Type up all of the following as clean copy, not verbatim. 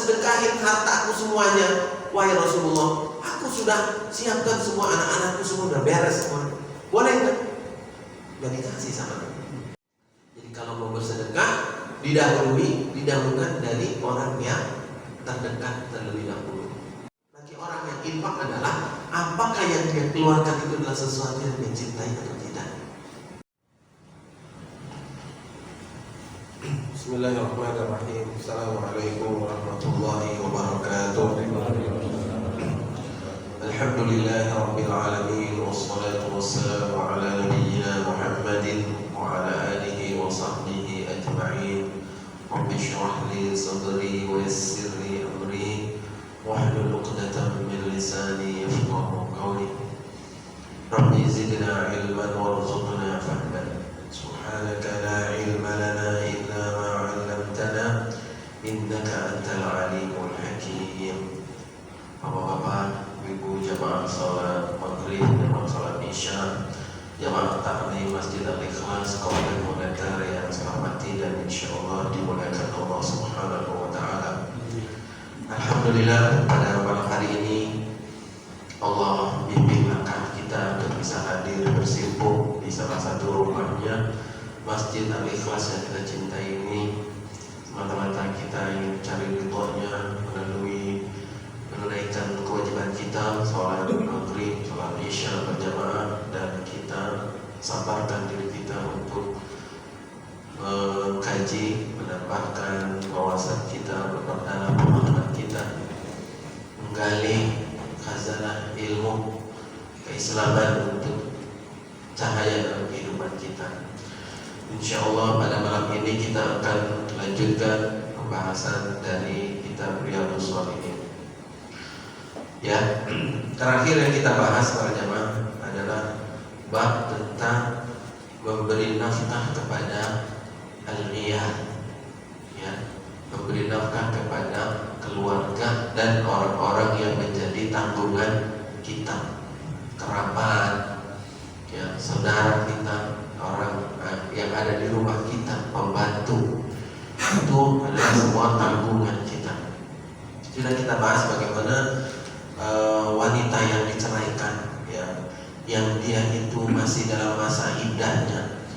sedekahin hartaku semuanya, wahai Rasulullah, aku sudah siapkan semua, anak-anakku semua udah beres semua. Boleh nggak? Gak dikasih sama Nabi. Jadi kalau mau bersedekah, didahulukan dari orang yang terdekat terlebih dahulu. Bagi orang yang infak adalah apakah yang dia keluarkan itu adalah sesuatu yang dia cintai atau tidak. Bismillahirrahmanirrahim. Assalamualaikum warahmatullahi wabarakatuh. Alhamdulillahirabbil alamin, wassalatu wassalamu ala nabiyyina Muhammadin wa ala alihi wa sahbihi ajma'in. Rabbi shrah li sadri wa yassir li amri wahlul 'uqdatam min lisani yafqahu qawli. Rabbi zidna ilman warzuqna fahman. Subhanaka la ilma lana illa ma 'allamtana innaka antal alimul hakim. Bapak-bapak, ibu jamaah salat maghrib, jamaah salat isya, jamaah taklim Masjid Al-Ikhlas Kabupaten Monetar yang saya hormati dan insyaallah dimuliakan Allah Subhanahu wa taala. Alhamdulillah, pada malam hari ini Allah bimbing langkah kita untuk bisa hadir bersimpul di salah satu rumahnya Masjid Al-Ikhlas yang kita cintai ini. Semata-mata kita ingin mencari ridhonya melalui menunaikan kewajiban kita, sholat maghrib, sholat isya berjamaah, dan kita sabarkan diri kita untuk mengkaji, menambahkan wawasan kita, memperdalam pemahaman kita, menggali khazanah ilmu keislaman untuk cahaya dalam kehidupan kita. Insyaallah pada malam ini kita akan lanjutkan pembahasan dari kitab Riyadhus Shalihin. Ya, terakhir yang kita bahas para jamaah adalah bab tentang memberi nafkah kepada al-ghiyah, ya, memberi nafkah kepada keluarga dan orang-orang yang menjadi tanggungan kita, kerabat, ya, saudara kita, orang yang ada di rumah kita, pembantu, itu adalah semua tanggungan kita. Sudah kita bahas bagaimana wanita yang diceraikan, ya, yang dia itu masih dalam masa iddahnya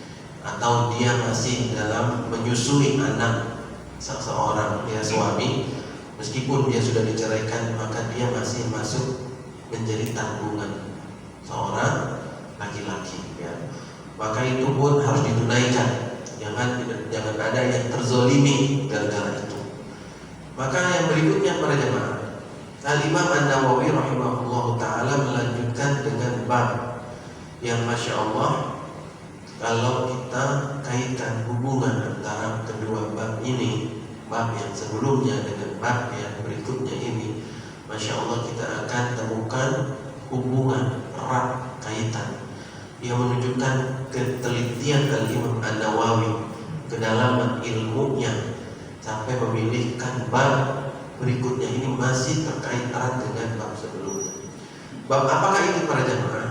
atau dia masih dalam menyusui anak seseorang, ya, suami, meskipun dia sudah diceraikan, maka dia masih masuk menjadi tanggungan seorang laki-laki, ya. Maka itu pun harus ditunaikan. Jangan ada yang terzolimi gara-gara itu. Maka yang berikutnya para jemaah, Al-Imam An-Nawawi rahimahullah ta'ala melanjutkan dengan bab yang Masya Allah, kalau kita kaitkan hubungan antara kedua bab ini, bab yang sebelumnya dengan bab yang berikutnya ini, Masya Allah kita akan temukan hubungan erat kaitan yang menunjukkan ketelitian Al-Imam An-Nawawi, kedalaman ilmunya, sampai memilihkan bab berikutnya ini masih terkait erat dengan bab sebelumnya. Bab apakah itu para jemaah?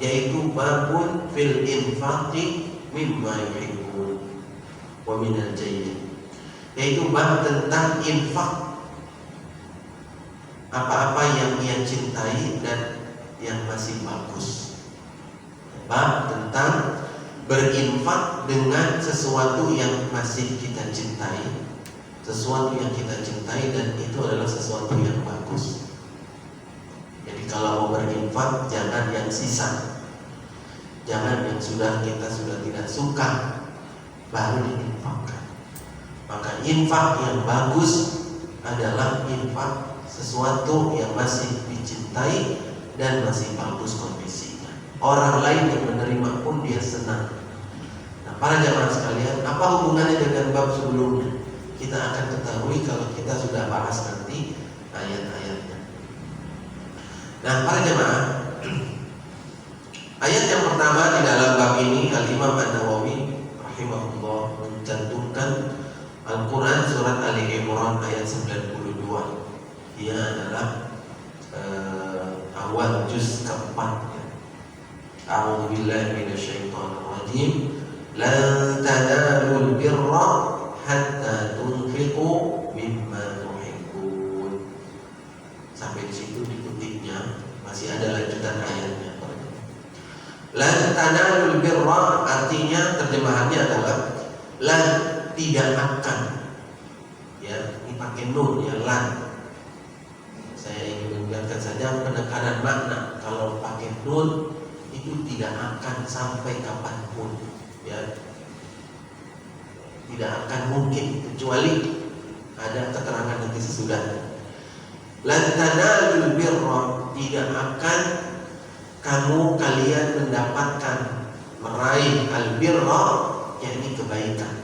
Yaitu babun fil infaqi mimma yuhibbun wa minal jayyid. Yaitu bab tentang infak, apa-apa yang ia cintai dan yang masih bagus. Bab tentang berinfak dengan sesuatu yang masih kita cintai, sesuatu yang kita cintai dan itu adalah sesuatu yang bagus. Jadi kalau mau berinfak, jangan yang sisa, jangan yang kita sudah tidak suka baru diinfakkan. Maka infak yang bagus adalah infak sesuatu yang masih dicintai dan masih bagus kondisinya. Orang lain yang menerima pun dia senang. Nah, para jamaah sekalian, apa hubungannya dengan bab sebelumnya? Kita akan ketahui kalau kita sudah bahas nanti ayat-ayatnya. Nah, para jemaah, ayat yang pertama di dalam bab ini Al-Imam An-Nawawi rahimahullah mencantumkan Al-Quran surat Ali Imran ayat 92. Dia adalah awal juz keempat. A'udzubillahi minasyaitonir rajim. Lan tanalul birra hatta tunfiqu mimma tuhibbun. Lan tanalul birra artinya terjemahannya adalah lan tidak akan. Ya, ini pakai nun ya, lan. Saya ingin mengingatkan saja penekanan makna. Kalau pakai nun itu tidak akan sampai kapanpun, ya. Tidak akan mungkin kecuali ada keterangan nanti sesudahnya. Lan tanalul birra, tidak akan kalian mendapatkan meraih albirra, yakni kebaikan.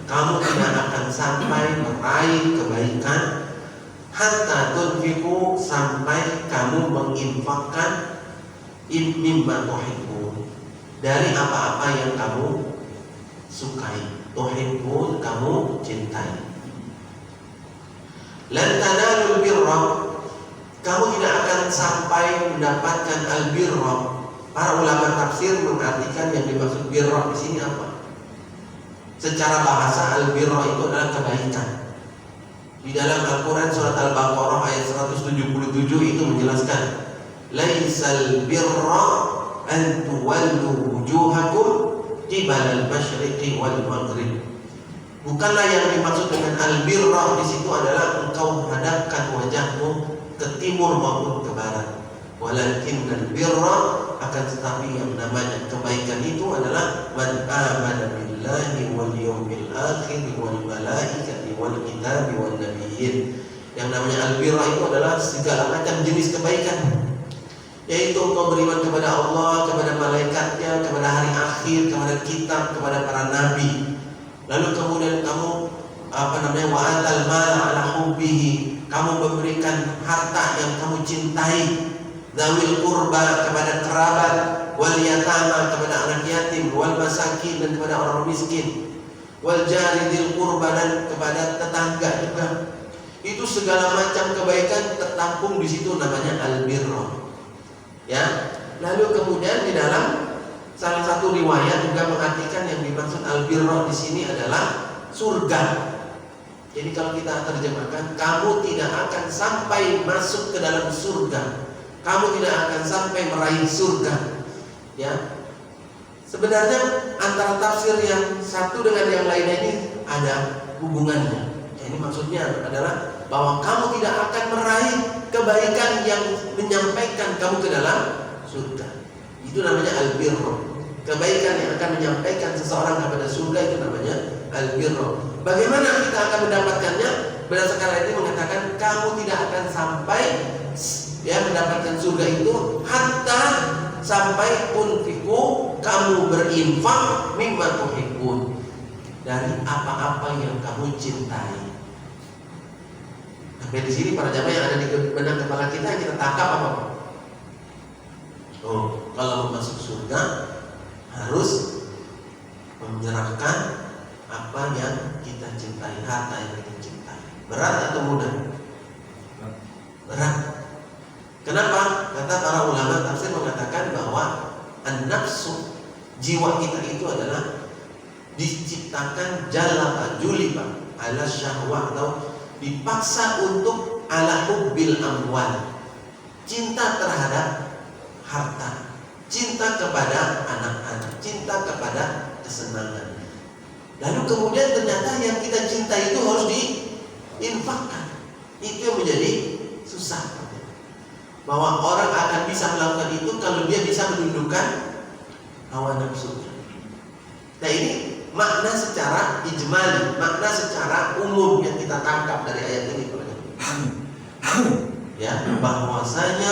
Kamu tidak akan sampai meraih kebaikan hatta tunfiqu, sampai kamu menginfakkan mimma tuhibbun, dari apa-apa yang kamu sukai. Tuhibbun, kamu cintai. Lan tanalul birra, kamu tidak akan sampai mendapatkan albirra. Para ulama tafsir mengartikan yang dimaksud birra di sini apa? Secara bahasa albirra itu adalah kebaikan. Di dalam Al-Quran surat Al-Baqarah ayat 177 itu menjelaskan, laisal birra an tuwallu wujuhakum qibala al-masyriqi wal maghrib. Bukanlah yang dimaksud dengan albirra di situ adalah engkau hadapkan wajahmu ke timur maupun ke barat. Walakinnal birra, akan tetapi yang namanya kebaikan itu adalah man amana billahi wal yawmil akhir wal malaikati wal kitabi wan nabiyyin. Yang namanya albirra itu adalah segala macam jenis kebaikan, yaitu engkau beriman kepada Allah, kepada malaikatnya, kepada hari akhir, kepada kitab, kepada para nabi. Lalu kemudian kamu wa atal mala ala hubbihi, kamu memberikan harta yang kamu cintai, zawil qurba, kepada kerabat, wal yatama, kepada anak yatim, wal masakin, dan kepada orang miskin, wal jari dzil qurba, dan kepada tetangga juga. Itu segala macam kebaikan tertampung di situ, namanya albirra. Ya. Lalu kemudian di dalam salah satu riwayat juga mengartikan yang dimaksud albirra di sini adalah surga. Jadi kalau kita terjemahkan, kamu tidak akan sampai masuk ke dalam surga, kamu tidak akan sampai meraih surga. Ya, sebenarnya antara tafsir yang satu dengan yang lainnya ini ada hubungannya. Ini maksudnya adalah bahwa kamu tidak akan meraih kebaikan yang menyampaikan kamu ke dalam surga. Itu namanya albirra. Kebaikan yang akan menyampaikan seseorang kepada surga itu namanya albirra. Bagaimana kita akan mendapatkannya? Berdasarkan ayat ini mengatakan kamu tidak akan sampai mendapatkan surga itu hatta sampai unfiqu, kamu berinfak mimma tuhibbun, dari apa-apa yang kamu cintai. Sampai di sini para jamaah yang ada di benak kepala kita tangkap apa? Oh, kalau mau masuk surga harus menyerahkan apa yang kita cintai, harta yang kita cintai. Berat atau mudah? Berat. Kenapa? Kata para ulama tafsir mengatakan bahwa an-nafsu, jiwa kita itu adalah diciptakan jalaba juliba ala syahwat, atau dipaksa untuk ala hubbil amwal, cinta terhadap harta, cinta kepada anak-anak, cinta kepada kesenangan. Lalu kemudian ternyata yang kita cinta itu harus diinfakkan. Itu yang menjadi susah. Bahwa orang akan bisa melakukan itu kalau dia bisa menundukkan hawa nafsu. Nah, ini makna secara ijmali, makna secara umum yang kita tangkap dari ayat ini. Ya, bahwasanya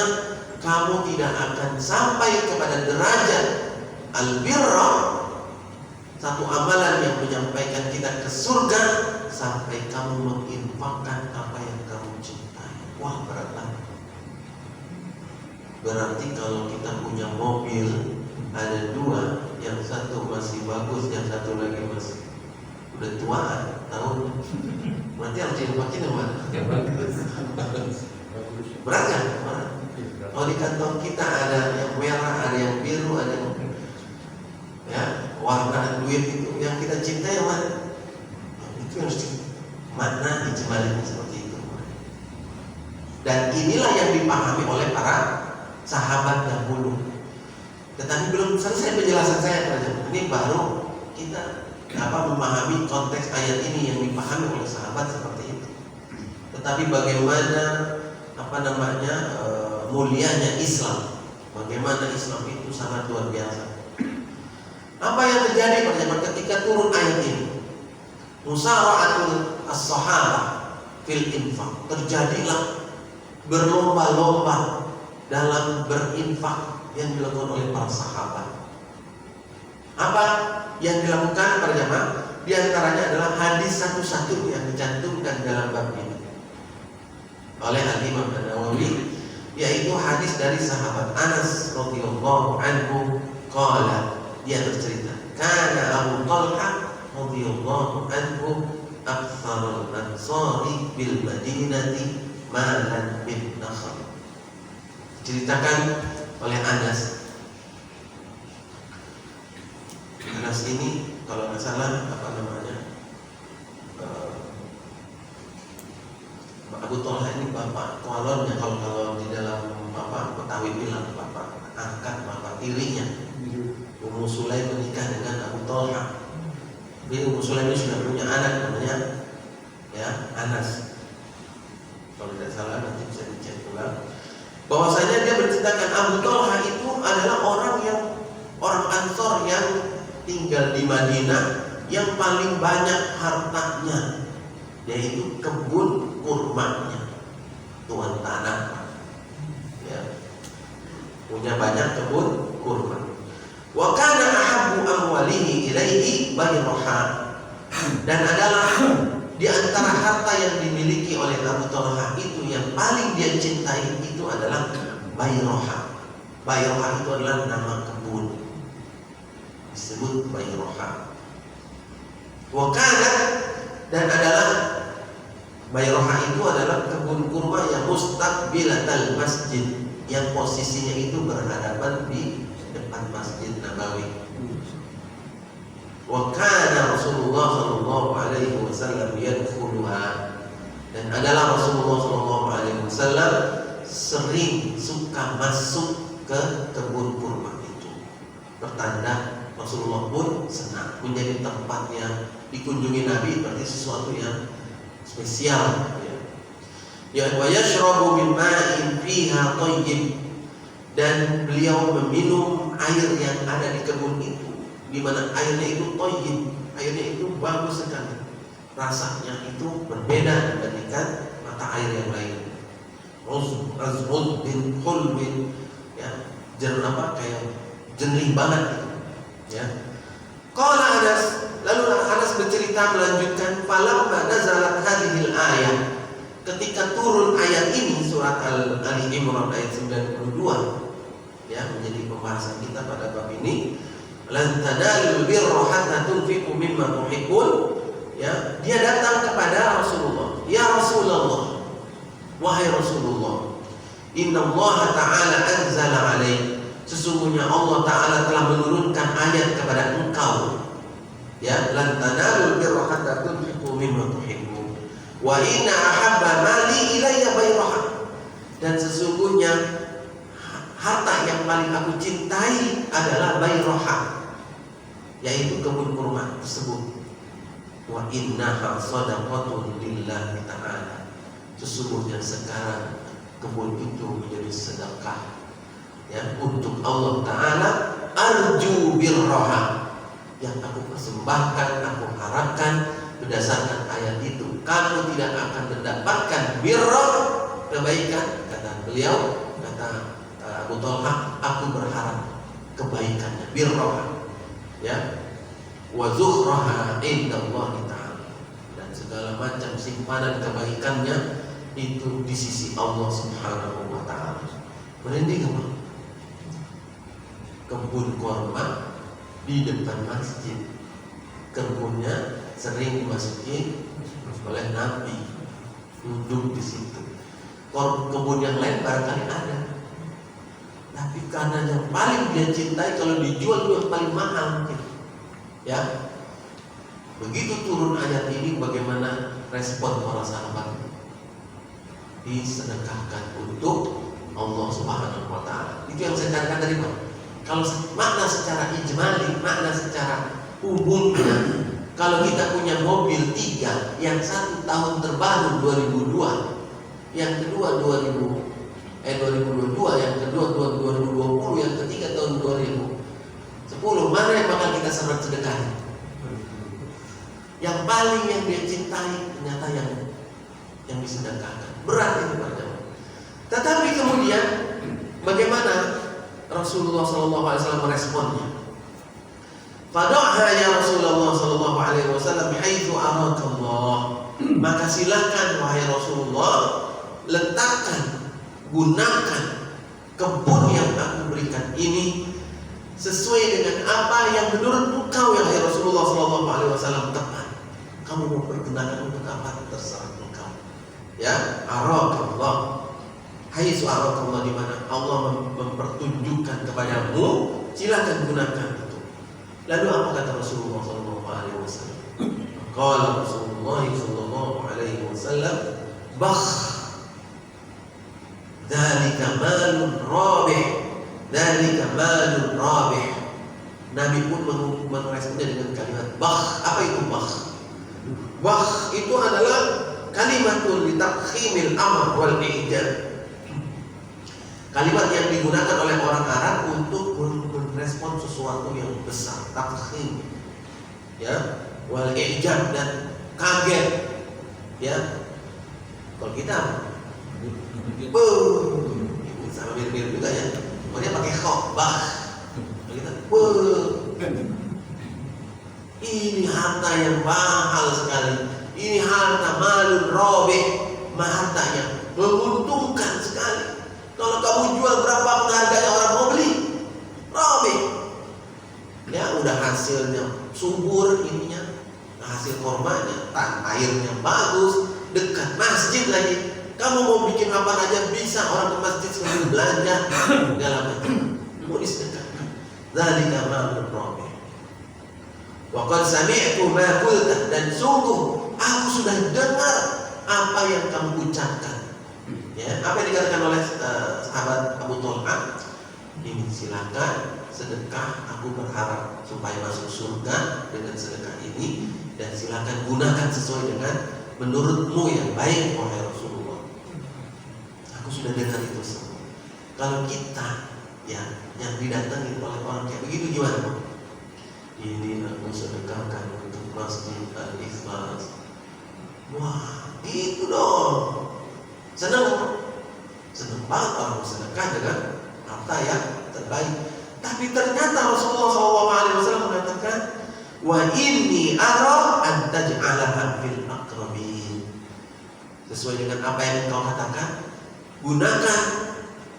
kamu tidak akan sampai kepada derajat albirra, satu amalan yang menyampaikan kita ke surga, sampai kamu menginfakkan apa yang kamu cintai. Wah, berat banget. Berarti kalau kita punya mobil ada dua, yang satu masih bagus, yang satu lagi masih udah tuaan tahun, berarti harus diinfakin yang mana? Berat kan? Kalau di kantong kita ada yang merah, ada yang biru, ada yang warna duit itu, yang kita cintai yang mana? Itu harus makna ijmalinya seperti itu. Dan inilah yang dipahami oleh para sahabat dahulu. Tetapi belum selesai penjelasan saya pada jemaah. Ini baru kita memahami konteks ayat ini yang dipahami oleh sahabat seperti itu. Tetapi bagaimana mulianya Islam, bagaimana Islam itu sangat luar biasa. Apa yang terjadi pada zaman ketika turun ayat ini? Musara'atul as-sahabah fil infaq, terjadilah berlomba-lomba dalam berinfak yang dilakukan oleh para sahabat. Apa yang dilakukan para jamaah? Di antaranya adalah hadis satu-satu yang dicantumkan dalam bab ini oleh Al-Imam An-Nawawi, yaitu hadis dari sahabat Anas radhiyallahu anhu qala, dia bercerita, kana Abu Talha radhiyallahu anhu aktsarul ansari bil Madinati malan bin nakhl. Diceritakan oleh Anas ini kalau nggak salah Abu Talha ini bapak kolonnya, kalau di dalam Betawi bilang bapak angkat, bapak tirinya. Ummu Sulaim menikah dengan Abu Talha. Jadi Ummu Sulaim ini sudah punya anak namanya Anas. Kalau tidak salah nanti bisa dicek ulang. Bahwasanya dia berceritakan Abu Talha itu adalah orang Ansor yang tinggal di Madinah yang paling banyak hartanya, yaitu kebun kurmanya, tuan tanah, punya banyak kebun kurma. Wa kana ahabbu amwalihi ilaihi Bayroha, dan adalah di antara harta yang dimiliki oleh Abu Talha itu yang paling dia cintai itu adalah Bayroha. Bayroha itu adalah nama kebun, disebut Bayroha. Wa kana, dan adalah Bayroha itu adalah kebun kurma yang mustaqbilatal masjid, yang posisinya itu berhadapan di depan Masjid Nabawi. Wa kana Rasulullah sallallahu alaihi wasallam yadkhuluha, dan adalah Rasulullah sallallahu alaihi wasallam sering suka masuk ke kebun kurma itu. Pertanda Rasulullah pun senang, menjadi tempat yang dikunjungi Nabi, berarti sesuatu yang spesial. Wa yashrabu min ma'in fiha thayyib, dan beliau meminum air yang ada di kebun itu, di mana airnya itu thayyib, airnya itu bagus sekali, rasanya itu berbeda dibandingkan mata air yang lain. Azmud bin khulwin, kayak jernih banget gitu. Qala Anas, lalu Anas bercerita melanjutkan, falamma nazalat hadhil ayah, ketika turun ayat ini, surat Ali Imran ayat 92, menjadi pembahasan kita pada bab ini. Lan tanalul birra hatta tunfiqu mimma tuhibbun. Dia datang kepada Rasulullah, ya Rasulullah, wahai Rasulullah, inna Allah ta'ala anzala alaih, sesungguhnya Allah Ta'ala telah menurunkan ayat kepada engkau, lan tanalul birra hatta tunfiqu mimma tuhibbun wa inna ahabba mali ilayya Bayroha, dan sesungguhnya harta yang paling aku cintai adalah Bayroha, yaitu kebun kurma tersebut. Wa innaha shadaqatun lillahi ta'ala, sesungguhnya sekarang kebun itu menjadi sedekah untuk Allah Ta'ala. Arju birroha, yang aku persembahkan, aku harapkan berdasarkan ayat itu kamu tidak akan mendapatkan birra, kebaikan, kata beliau, kata Abu Talha, aku berharap kebaikannya, birroha, wa zukhraha indallahi ta'ala, dan segala macam simpanan kebaikannya itu di sisi Allah Subhanahu wa ta'ala. Merinding apa? Kebun kurma di depan masjid, kebunnya sering dimasuki oleh Nabi, duduk di situ. Kebun yang lain barangkali ada, tapi karena yang paling dia cintai, kalau dijual itu yang paling mahal mungkin. Begitu turun ayat ini, bagaimana respon para sahabat? Disedekahkan untuk Allah Subhanahu wa ta'ala. Itu yang saya katakan tadi, Pak. Kalau makna secara ijmali, makna secara umumnya, kalau kita punya mobil 3, yang satu tahun terbaru 2002, yang kedua 2022, yang kedua 2020, yang ketiga tahun 2010, mana yang bakal kita sangat sedekah? Yang paling yang dia cintai ternyata yang disedekahkan. Berat itu Pak. Tetapi kemudian bagaimana Rasulullah SAW meresponnya? Fada'ha ya Rasulullah SAW bihaitsu arakallah. Maka silakan wahai Rasulullah, letakkan, gunakan kebun yang aku berikan ini sesuai dengan apa yang menurut engkau ya Rasulullah SAW tepat. Kamu mau pergunakan untuk apa terserah engkau. Ya, arakallah. Haitsu arakallah, di mana Allah mempertunjukkan kepadamu, silakan gunakan itu. Lalu apa kata Rasulullah SAW? Qala Rasulullah SAW, bakh, dzalika malun rabih, dzalika malun rabih. Nabi pun meresponnya dengan kalimat bakh. Apa itu bakh? Bakh itu adalah kalimatul litakhimil amr wal i'jab. Kalimat yang digunakan oleh orang Arab untuk merespon sesuatu yang besar, takhim, ya, wal i'jab, dan kaget, ya. Kalau kita sama mirip-mirip juga ya. Kalau dia pakai khobah, kita ini harta yang mahal sekali. Ini harta malun robeh, harta yang menguntungkan sekali. Kalau kamu jual berapa harganya orang mau beli? Robeh. Ya, udah hasilnya subur ininya, hasil kormanya, airnya bagus, dekat masjid lagi. Kamu mau bikin apa aja bisa, orang ke masjid sambil belanja, segala macam. Mau disedekahkan. Dzalika malun robeh. Wa qad sami'tu ma qulta, dan sungguh aku sudah dengar apa yang kamu ucapkan. Ya, apa yang dikatakan oleh sahabat Abu Thalha? Ini silakan sedekah, aku berharap supaya masuk surga dengan sedekah ini, dan silakan gunakan sesuai dengan menurutmu yang baik wahai Rasulullah. Aku sudah dengar itu semua. Kalau kita ya yang didatangi oleh orang kayak begitu gimana? Ini aku sedekahkan untuk Masjid Al-Ikhlas. Wah, itu dong. Senang banget orang sedekah dengan harta yang terbaik. Tapi ternyata Rasulullah SAW mengatakan, wa inni ara an taj'alaha fil aqrabin. Sesuai dengan apa yang engkau katakan, gunakan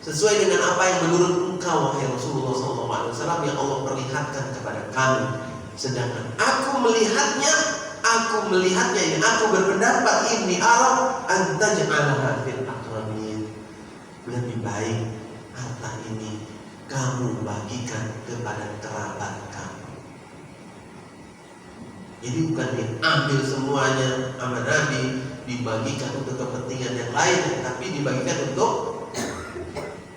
sesuai dengan apa yang menurut engkau wahai Rasulullah SAW yang Allah perlihatkan kepada kami. Sedangkan aku melihatnya yang aku berpendapat ini ara an taj'alaha fil aqrabin. Lebih baik harta ini kamu bagikan kepada kerabat kamu. Jadi bukan diambil semuanya sama Nabi dibagikan untuk kepentingan yang lain, tapi dibagikan untuk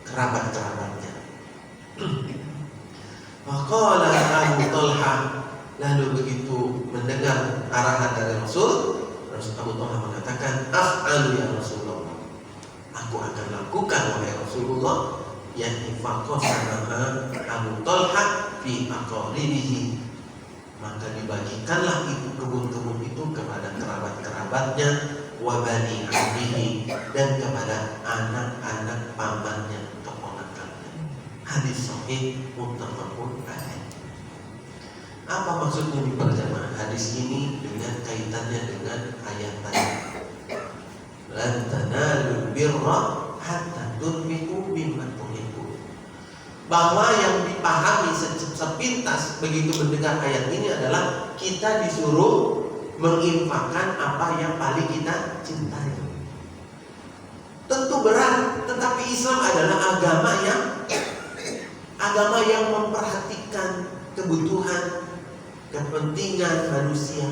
kerabat-kerabatnya. Faqala Abu Thalha, lalu begitu mendengar arahan dari Rasul Abu Thalha mengatakan, af'alu ya Rasulullah, aku akan lakukan wahai Rasulullah. Yakni faqasamaha Abu Thalha fi aqaribihi, maka dibagikanlah itu kebun-kebun itu kepada kerabat-kerabatnya, wa bani ammihi, dan kepada anak-anak pamannya, keponakannya. Hadis sahih muttafaqun alaih. Apa maksudnya di perjamaah hadis ini dengan kaitannya dengan ayat tadi? Lan tanalul birra hatta tunfiqu mimma tuhibbun. Bahwa yang dipahami sepintas begitu mendengar ayat ini adalah kita disuruh menginfakkan apa yang paling kita cintai. Tentu berat, tetapi Islam adalah agama yang memperhatikan kebutuhan, kepentingan manusia.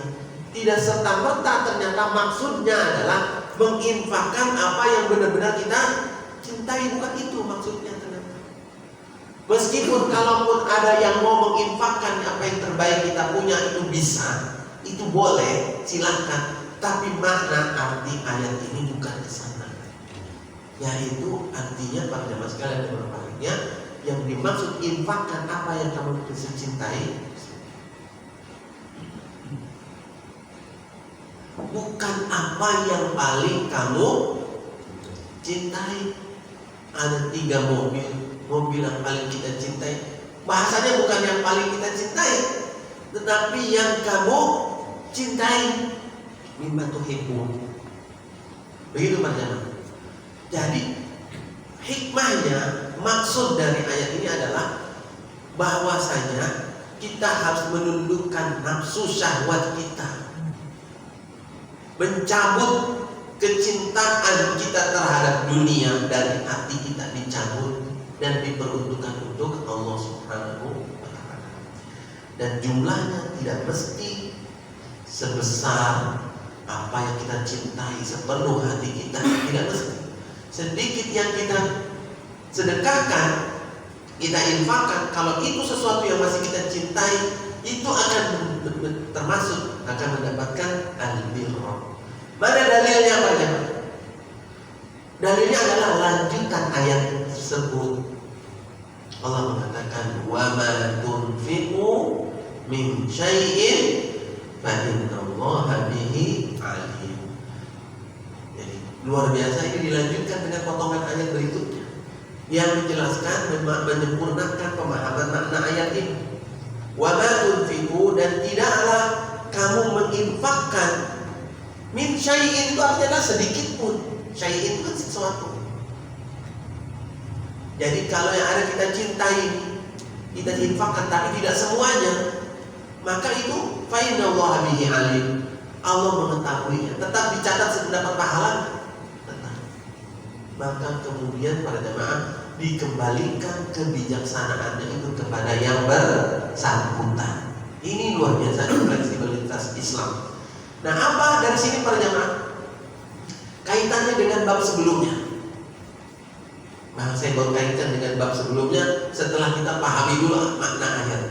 Tidak serta-merta ternyata maksudnya adalah menginfakkan apa yang benar-benar kita cintai, bukan itu maksudnya ternyata. Meskipun kalaupun ada yang mau menginfakkan apa yang terbaik kita punya, itu bisa, itu boleh, silahkan. Tapi makna arti ayat ini bukan ke sana. Yaitu artinya pada jamaah sekalian yang berbahagia, yang dimaksud infakkan apa yang kamu bisa cintai, bukan apa yang paling kamu cintai. Ada 3 mobil yang paling kita cintai. Bahasanya bukan yang paling kita cintai, tetapi yang kamu cintai. Mimma tuhibbu. Begitu Pak Jamaah. Jadi hikmahnya, maksud dari ayat ini adalah bahwasanya kita harus menundukkan nafsu syahwat kita, mencabut kecintaan kita terhadap dunia dari hati kita, dicabut dan diperuntukkan untuk Allah Subhanahu wa Ta'ala. Dan jumlahnya tidak mesti sebesar apa yang kita cintai sepenuh hati kita, tidak mesti. Sedikit yang kita sedekahkan, kita infakkan, kalau itu sesuatu yang masih kita cintai, itu akan termasuk, akan mendapatkan al-birra. Mana dalilnya Pak Jamaah? Dalilnya adalah lanjutan ayat tersebut. Allah mengatakan, wa ma tunfiqu min syai'in fa innallaha bihi alim. Jadi luar biasa, ini dilanjutkan dengan potongan ayat berikutnya yang menjelaskan, menyempurnakan pemahaman makna ayat ini. Wa ma tunfiqu, dan tidaklah kamu menginfakkan min syai'in, itu artinya sedikit pun. Syai'in itu sesuatu. Jadi kalau yang ada kita cintai, kita infakkan, tapi tidak semuanya, maka itu fa innallaha bihi alim. Allah mengetahuinya. Tetap dicatat sedapat pahala, tetap. Maka kemudian para jemaah dikembalikan kebijaksanaannya itu kepada yang bersangkutan. Ini luar biasa fleksibilitas Islam. Nah, apa dari sini para jamaah? Kaitannya dengan bab sebelumnya. Nah, saya baru kaitkan dengan bab sebelumnya setelah kita pahami dulu makna ayat.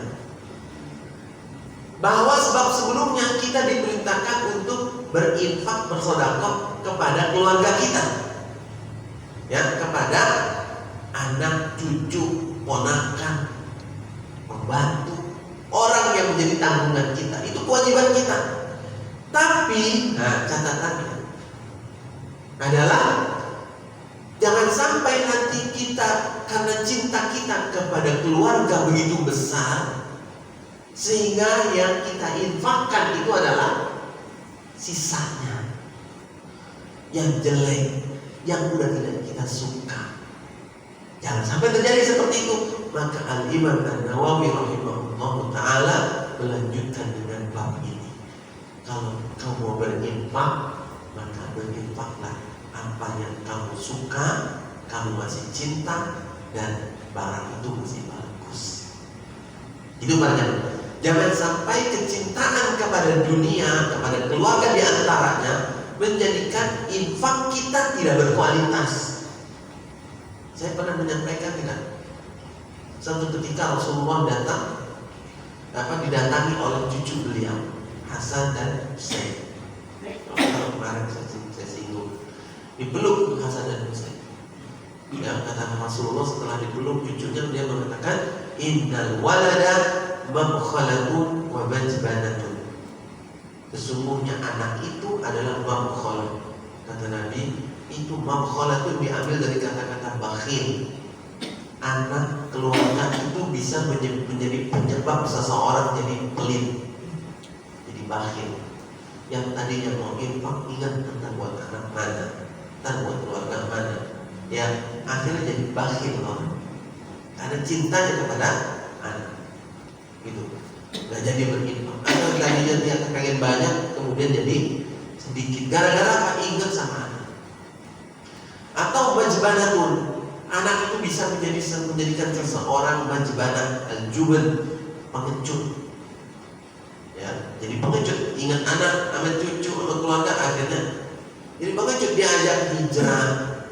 Bahwa sebab sebelumnya kita diperintahkan untuk berinfak, bersedekah kepada keluarga kita, ya, kepada anak, cucu, ponakan, pembantu, orang yang menjadi tanggungan kita. Itu kewajiban kita. Tapi, catatannya adalah jangan sampai nanti kita karena cinta kita kepada keluarga begitu besar, sehingga yang kita infakkan itu adalah sisanya, yang jelek, yang udah tidak kita suka. Jangan sampai terjadi seperti itu. Maka Al-Imam An-Nawawi rahimahullah ta'ala melanjutkan dengan bab ini. Kalau kamu mau berinfak, maka berinfaklah apa yang kamu suka, kamu masih cinta, dan barang itu masih bagus. Itu maknanya. Jangan sampai kecintaan kepada dunia, kepada keluarga diantaranya, menjadikan infak kita tidak berkualitas. Saya pernah menyampaikan tidak? Suatu ketika Rasulullah didatangi oleh cucu beliau, Hasan dan Husain. Kalau kemarin saya singgung, dipeluk Hasan dan Husain. Ya, kata Rasulullah setelah dipeluk cucunya, dia mengatakan, innal walada mabkhalatun wa majbanatun. Sesungguhnya anak itu adalah mabkhalah. Kata Nabi, itu mabkhalatun diambil dari kata-kata bakhil. Anak keluarga itu bisa menjadi penyebab seseorang jadi pelit, jadi bakhil. Yang tadinya mau infak, ingat tentang buat anak mana, tentang buat keluarga mana, ya akhirnya jadi bakhil orang karena cintanya kepada anak, gitu. Nggak jadi berinfak. Atau tadinya dia pengen banyak, kemudian jadi sedikit gara-gara apa? Ingat sama anak. Atau majbanatun, anak itu bisa menjadikan seseorang majbanah, al-jubn, pengecut. Ya, jadi pengecut, ingat anak, sama cucu, sama keluarga, akhirnya jadi pengecut. Dia ajak hijrah,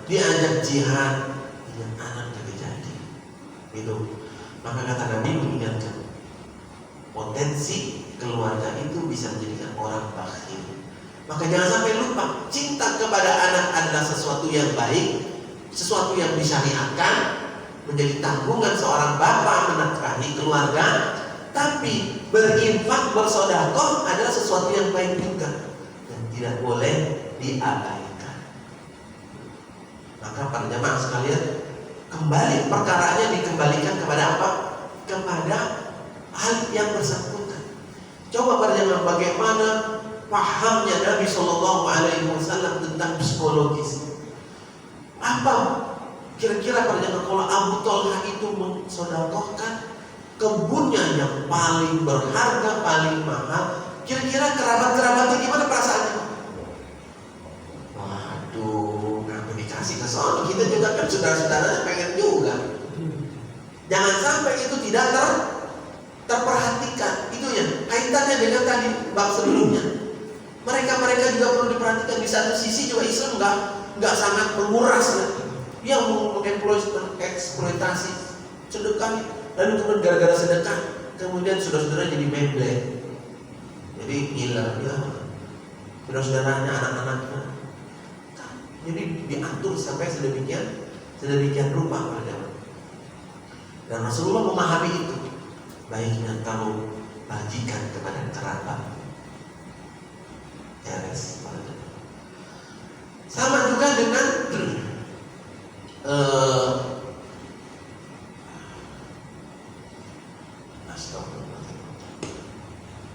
dia ajak jihad, ingat anak jadi, gitu. Maka kata Nabi mengingatkan, potensi keluarga itu bisa menjadikan orang bakhil. Maka jangan sampai lupa, cinta kepada anak adalah sesuatu yang baik, sesuatu yang disyariatkan, menjadi tanggungan seorang bapak menafkahi keluarga. Tapi berinfak, bersedekah adalah sesuatu yang baik juga dan tidak boleh diabaikan. Maka para jamaah sekalian, kembali perkaranya dikembalikan kepada apa? Kepada hal yang bersangkutan. Coba para jamaah, bagaimana pahamnya Nabi Shallallahu Alaihi Wasallam tentang psikologis? Apa kira-kira para jamaah kalau Abu Talha itu mensedekahkan kebunnya yang paling berharga, paling mahal, kira-kira kerabat-kerabatnya gimana perasaannya? Waduh, kenapa dikasih ke soal? Kita juga kan saudara-saudaranya pengen juga. Jangan sampai itu tidak terperhatikan. Itu ya kaitannya dengan tadi bab sebelumnya. Mereka juga perlu diperhatikan. Di satu sisi juga Islam nggak sangat menguras yang mengeksploitasi sedekah. Lalu kemudian gara-gara sedekah, kemudian saudara-saudara jadi memble, jadi gila, saudara-saudaranya, anak-anaknya, jadi diatur sampai sedemikian rupa pada. Dan Rasulullah memahami itu. Baiknya kamu bagikan kepada kerabat. Sama juga dengan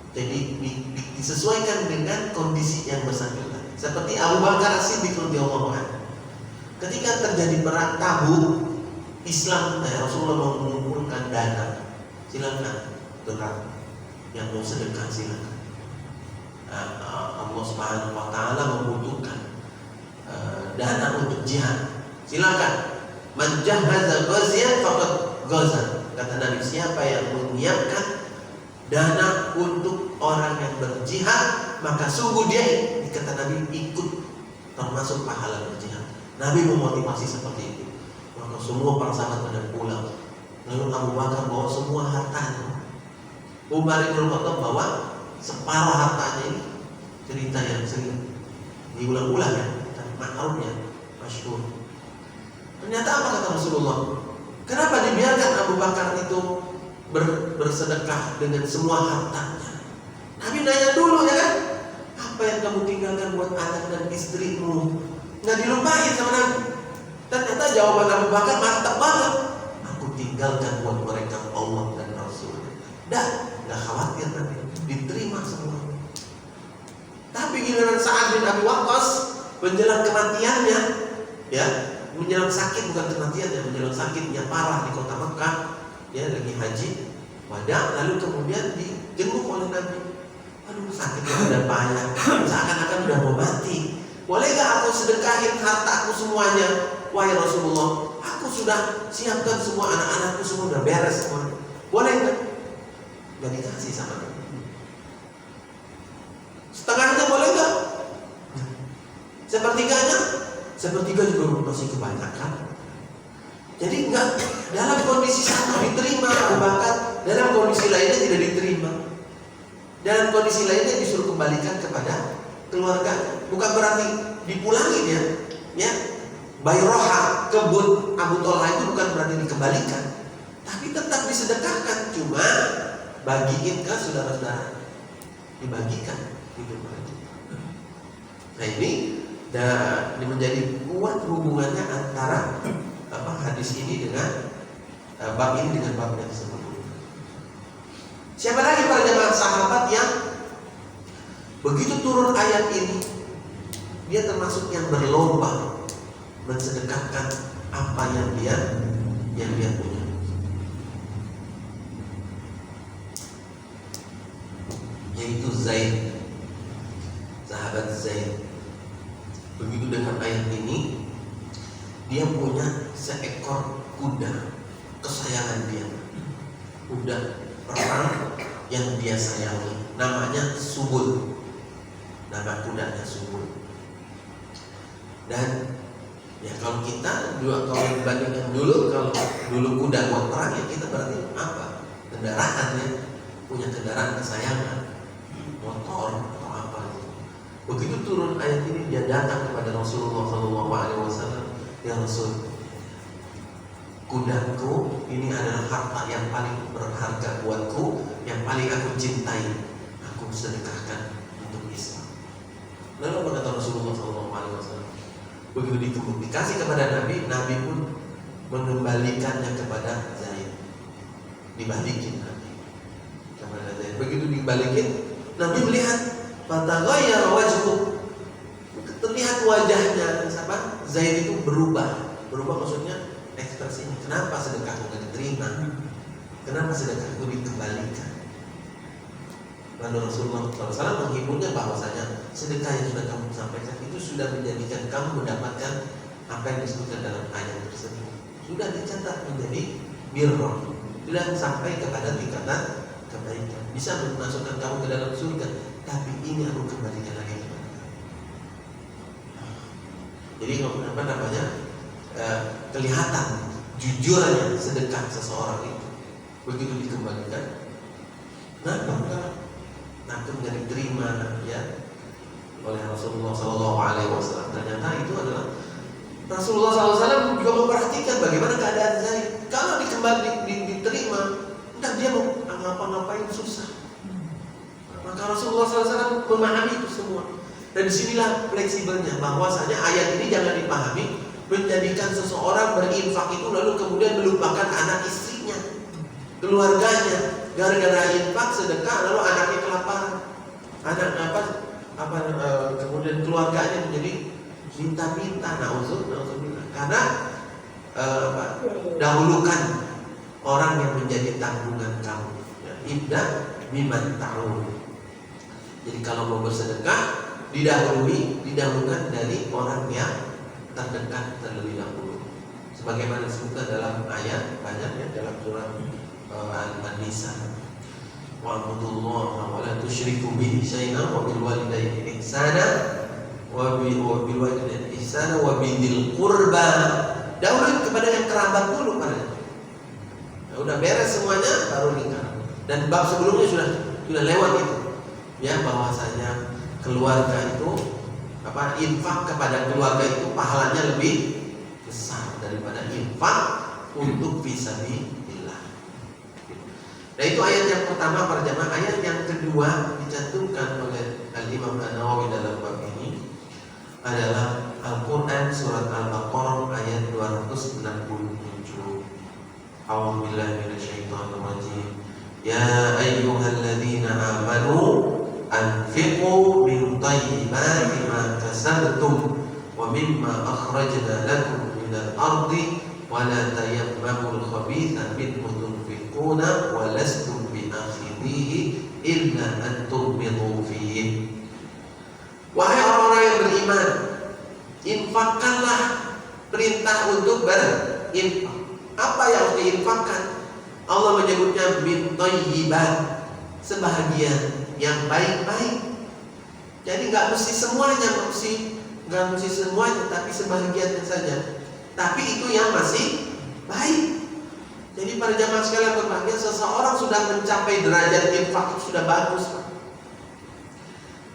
jadi disesuaikan dengan kondisi yang bersangkutan. Seperti Abu Bakar As-Siddiq radhiyallahu anhu. Ketika terjadi perang Tabuk, Islam Rasulullah mengumpulkan dana. Silakan, doa yang mau sedekah silakan. Allah Subhanahu wa taala membutuhkan dana untuk jihad. Silakan. Man jahaza ghaziyan faqad ghaza. Kata Nabi, siapa yang menyiapkan dana untuk orang yang berjihad, maka sungguh dia, kata Nabi, ikut termasuk pahala berjihad. Nabi memotivasi seperti itu. Maka semua para sahabat pada pulang. Lalu Abu Bakar bawa semua hartanya. Umar bin Khattab bawa separuh hartanya. Ini cerita yang sering diulang-ulang ya, ma'rufnya, masyhur. Ternyata apa kata Rasulullah? Kenapa dibiarkan Abu Bakar itu bersedekah dengan semua hartanya? Nabi nanya dulu ya kan, apa yang kamu tinggalkan buat anak dan istrimu? Nggak dilupain sama Nabi. Ternyata jawaban Abu Bakar mantap banget. Aku tinggalkan buat mereka Allah dan Rasul. Dah, nggak khawatir Nabi, diterima semua. Tapi giliran Sa'ad bin Abi Waqqas menjelang kematiannya, ya, menjelang sakit, bukan kematiannya, menjelang sakitnya parah di kota Mekah, ya lagi haji wada, lalu kemudian dijenguk oleh Nabi. Aduh, sakitnya udah payah, seakan-akan udah mau mati. Boleh gak aku sedekahin hartaku semuanya? Wahai Rasulullah, aku sudah siapkan semua, anak-anakku semua udah beres semua. Boleh gak? Gak dikasih sama Nabi. Setengahnya boleh gak? Sepertiganya? Sepertiga juga masih kebanyakan. Jadi enggak, dalam kondisi satu diterima Abu Bakar, dalam kondisi lainnya tidak diterima. Dalam kondisi lainnya disuruh kembalikan kepada keluarga. Bukan berarti dipulangin ya. Bayroha, kebun Abu Talha itu bukan berarti dikembalikan, tapi tetap disedekahkan, cuma bagiin ke saudara-saudara, dibagikan gitu. Nah ini menjadi kuat hubungannya antara hadis ini dengan bab ini dengan bab yang sebelumnya. Siapa lagi para jemaah sahabat yang begitu turun ayat ini, dia termasuk yang berlomba mensedekahkan apa yang dia punya. Yaitu Zaid, sahabat Zaid. Begitu dengan ayat ini, dia punya seekor kuda kesayangan dia, kuda perang yang dia sayangi, namanya Subul. Nama kudanya Subul. Dan Ya kalau kita kalau dibandingkan dulu, kalau dulu kuda buat perang ya kita berarti apa? Kendaraan ya, punya kendaraan kesayangan, motor atau apa gitu. Begitu turun ayat ini dia datang kepada Rasulullah SAW, ya Rasul, kudaku ini adalah harta yang paling berharga buatku, yang paling aku cintai, aku sedekahkan untuk Islam. Lalu apa kata Rasulullah SAW? Begitu dikasih kepada Nabi, Nabi pun mengembalikannya kepada Zaid. Dibalikin Nabi kepada Zaid. Begitu dibalikin, Nabi melihat fataghayyara wajhu. Terlihat wajahnya siapa? Zaid itu berubah. Berubah maksudnya ekspresinya. Kenapa sedekahku tidak diterima? Kenapa sedekahku dikembalikan? Lalu Rasulullah SAW menghiburnya bahwasanya sedekah yang sudah kamu sampaikan itu sudah menjadikan kamu mendapatkan apa yang disebutkan dalam ayat tersebut. Sudah dicatat menjadi birrah, sudah sampai kepada tingkatan kebaikan, bisa memasukkan kamu ke dalam surga. Tapi ini aku kembalikan lagi kepada kamu. Jadi apa namanya? Kelihatan jujurnya sedekah seseorang itu. Begitu dikembalikan, langsung jadi diterima ya oleh Rasulullah SAW. Ternyata itu adalah Rasulullah SAW juga memperhatikan bagaimana keadaan Zaid. Kalau diterima, entah dia mau ngapa-ngapain susah. Maka Rasulullah SAW memahami itu semua. Dan disinilah fleksibelnya, bahwasanya ayat ini jangan dipahami menjadikan seseorang berinfak itu lalu kemudian melupakan anak istrinya, keluarganya. Gara-gara infak sedekah lalu anaknya kelaparan, kemudian keluarganya menjadi minta-minta, nauzubillah. Karena dahulukan orang yang menjadi tanggungan kamu. Ibda biman ta'un. Jadi kalau mau bersedekah didahulukan dari orang yang terdekat terlebih dahulu. Sebagaimana disebutkan dalam ayat banyak ya dalam surat An-Nisa, wa'budullaha wa la tusyriku bihi syai'an wa bil walidayni ihsana wa bil walidayni ihsana wa bidil qurba. Dahulu kepada yang kerabat dulu pada. Ya, udah beres semuanya baru nikah. Dan bab sebelumnya sudah lewat itu. Ya, bahwasanya keluarga itu infak kepada keluarga itu pahalanya lebih besar daripada infak untuk fisabilillah. Nah itu ayat yang pertama para jamaah. Ayat yang kedua dicantumkan oleh Al-Imam An-Nawawi dalam bab ini adalah Al-Quran surat Al-Baqarah ayat 267. A'udzubillahi minasyaitonir rajim. Ya ayyuhalladzina amanu anfiqu min thayyibati ma kasabtum wa mimma akhrajna lakum minal ardi wa la tayammamul khabitha minhu tunfiquna wa lastum bi akhidhihi illa an tughmidu fihi. Wahai orang-orang yang beriman, infakkanlah, perintah untuk berinfak. Apa yang harus diinfakkan? Allah menyebutnya min thayyibat, sebahagian yang baik-baik. Jadi nggak mesti semuanya, nggak mesti semuanya, tapi sebahagiannya saja. Tapi itu yang masih baik. Jadi para jamaah sekalian berbahagia, seseorang sudah mencapai derajat infak itu sudah bagus.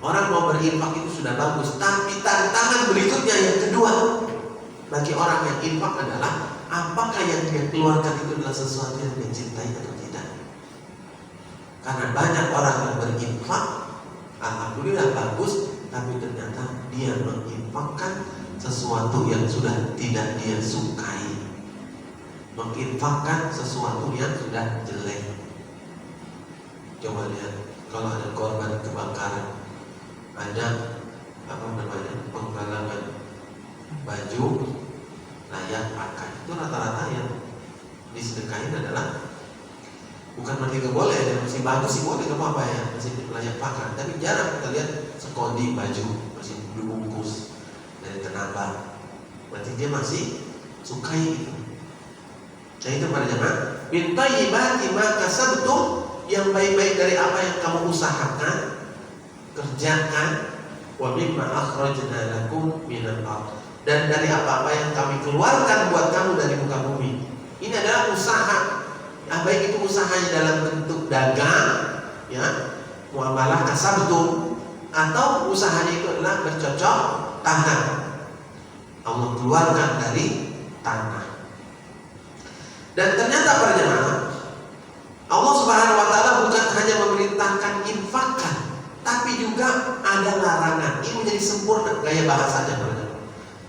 Orang mau berinfak itu sudah bagus. Tapi tantangan berikutnya yang kedua bagi orang yang infak adalah apakah yang dia keluarkan itu adalah sesuatu yang dia cintai atau tidak. Karena banyak orang yang berinfak, alhamdulillah bagus, tapi ternyata dia menginfakkan sesuatu yang sudah tidak dia sukai, menginfakkan sesuatu yang sudah jelek. Coba lihat kalau ada korban kebakaran, ada penggalangan baju layak pakai, itu rata-rata yang disedekahin adalah bukan berarti gak boleh, ya masih bagus sih boleh, gak apa-apa ya, masih layak pakai. Tapi jarang kita lihat sekodi baju masih dibungkus dari tenabang, berarti dia masih sukai itu. Nah itu pada jemaah, min thayyibati ma kasabtum, yang baik-baik dari apa yang kamu usahakan, kerjakan, wa mimma akhrajna lakum minal ardh, dan dari apa-apa yang keluarkan buat kamu dari muka bumi. Ini adalah usaha, baik itu usahanya dalam bentuk dagang, ya, muamalah kasabtum, atau usahanya itu adalah bercocok tanam. Allah keluarkan dari tanah. Dan ternyata para jemaah, Allah Subhanahu wa taala bukan hanya memerintahkan infakkan, tapi juga ada larangan. Ini menjadi sempurna gaya bahasanya para jemaah.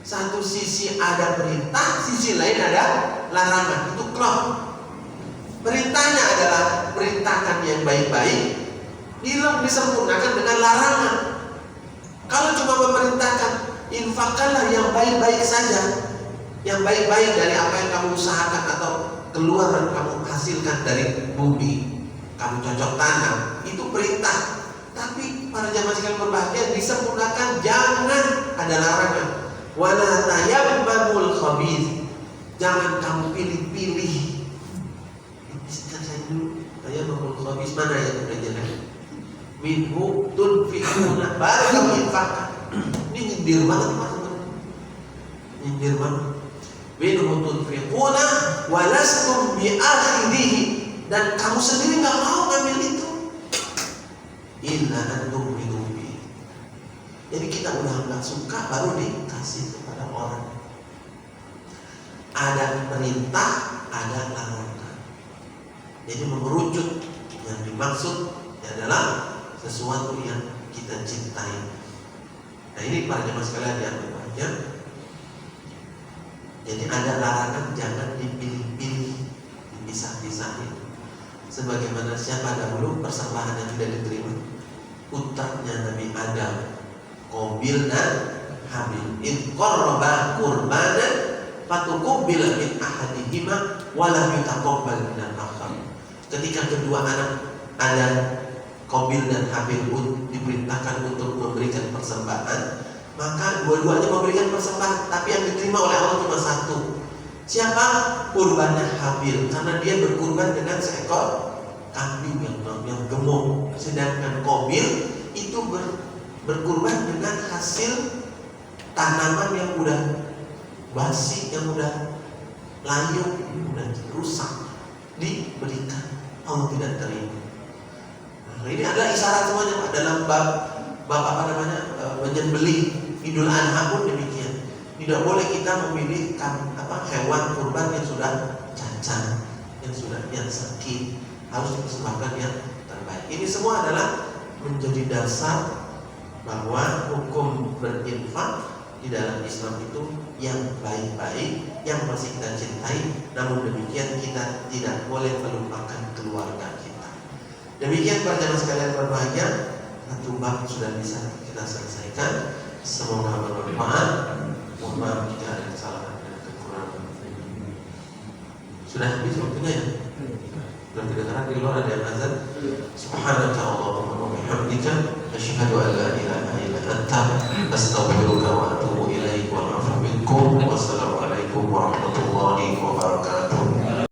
Satu sisi ada perintah, sisi lain ada larangan. Itu klop. Perintahnya adalah perintahkan yang baik-baik, disempurnakan dengan larangan. Kalau cuma memerintahkan infakkanlah yang baik-baik saja, yang baik-baik dari apa yang kamu usahakan atau keluaran kamu hasilkan dari bumi, kamu cocok tanam, itu perintah. Tapi para jamaah sekalian berbahagia, disempurnakan jangan ada larangan. Wala tayammamul khabith, jangan kamu pilih-pilih. Bisa saya dulu, tayammamul khabith mana ya udah jelas. Minhu tunfiquna, baru kamu infakkan. Ini nyindir banget teman-teman, nyindir banget. Minhu tunfiquna walastum bi'akhirihi, dan kamu sendiri nggak mau ngambil itu. Illa antum bihi. Jadi kita udah nggak suka baru dikasih kepada orang. Ada perintah, ada larangan. Jadi mengerucut, yang dimaksud adalah sesuatu yang kita cintai. Nah ini para jemaah sekalian yang berbahagia. Jadi ada larangan, jangan dipilih-pilih, dipisah-pisahin. Sebagaimana siapa dahulu persembahan yang tidak diterima, putranya Nabi Adam, Qabil dan Habil. In qarraba qurbanan fatuqabbala min ahadihima wa lam yutaqabbal min al-akhar. Ketika kedua anak Adam, Qabil dan Habil pun diperintahkan untuk memberikan persembahan, maka dua-duanya memberikan persembahan, tapi yang diterima oleh Allah cuma satu. Siapa? Kurbannya Habil, karena dia berkurban dengan seekor kambing yang gemuk. Sedangkan Qabil itu berkurban dengan hasil tanaman yang udah basi, yang udah layu, udah rusak, diberikan. Allah tidak terima. Nah, ini adalah isyarat semuanya Pak, dalam bab apa namanya, menyembelih Idul Adha pun demikian. Tidak boleh kita memilih hewan kurban yang sudah cacat, yang sakit, harus dipersembahkan yang terbaik. Ini semua adalah menjadi dasar bahwa hukum berinfak di dalam Islam itu yang baik-baik, yang masih kita cintai. Namun demikian kita tidak boleh melupakan keluarga kita. Demikian para jemaah sekalian berbahagia, satu bab sudah bisa kita selesaikan. Semoga bermanfaat. Mohon maaf jika ada kesalahan dan kekurangan. Sudah habis waktunya ya? Sudah kedengaran di luar ada yang azan. Subhanaka Allahumma wa bihamdika asyhadu an la ilaha illa anta astaghfiruka wa atubu ilaik wa a'udzu bikum. Wassalamualaikum warahmatullahi wabarakatuh.